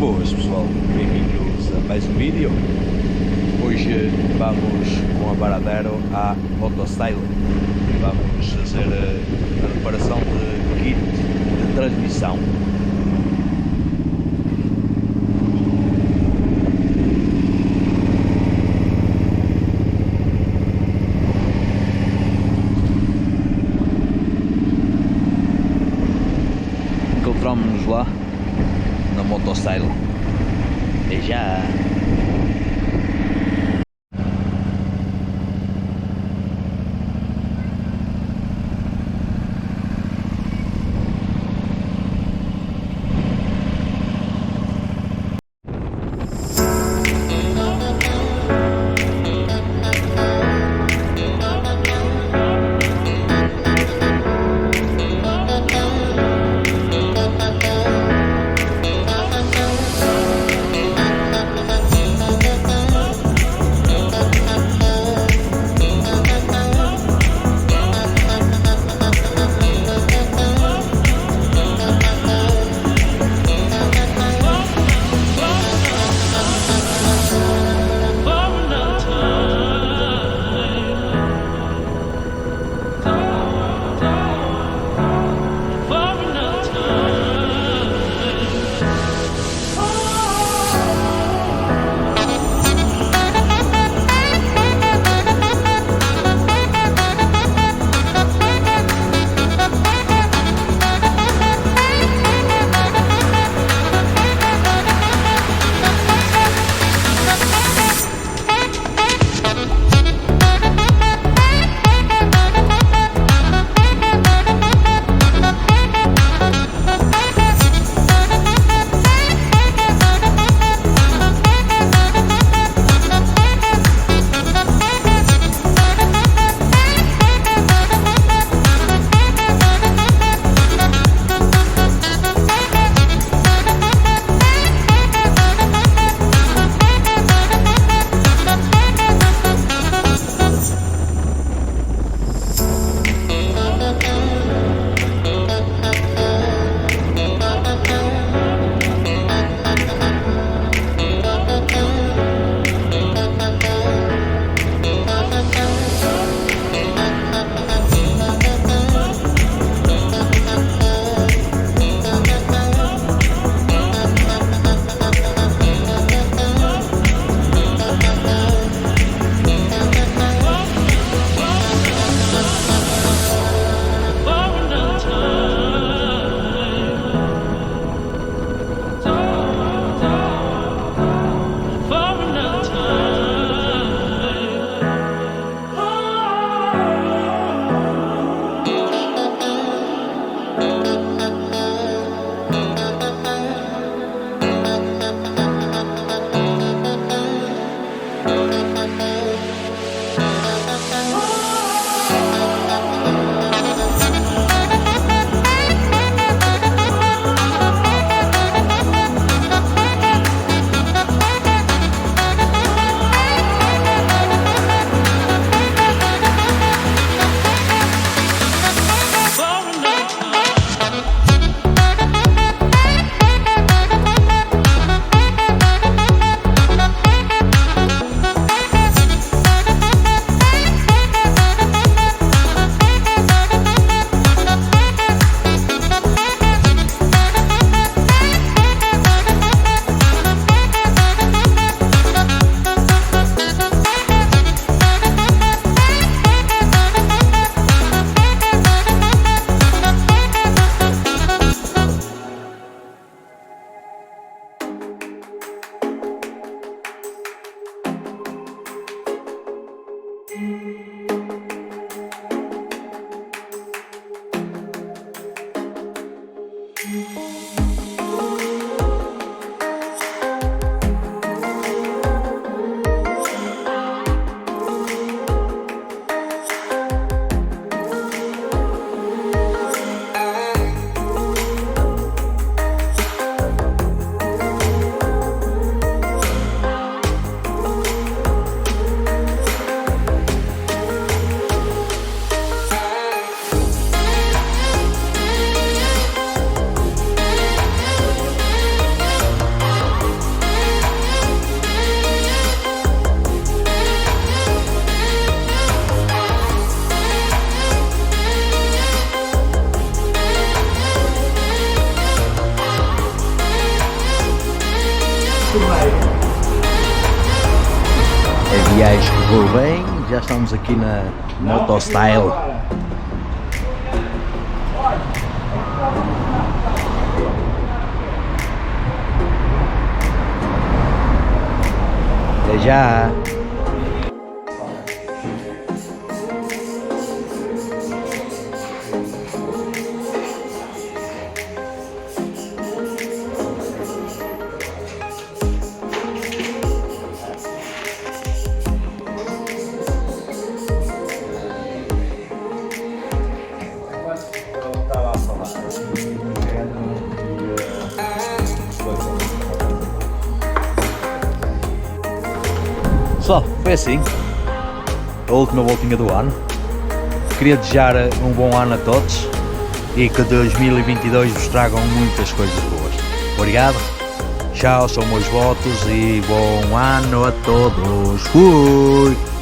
Boas pessoal, bem-vindos a mais um vídeo. Hoje vamos com a varadero à Motostyle. Vamos fazer a reparação de kit de transmissão. Encontramos-nos lá na Motostyle. Até já! viagem correu bem, já estamos aqui na Motostyle. Até já! Pessoal, foi assim a última voltinha do ano. Queria desejar um bom ano a todos e que 2022 vos tragam muitas coisas boas. Obrigado, tchau, são meus votos e bom ano a todos. Fui!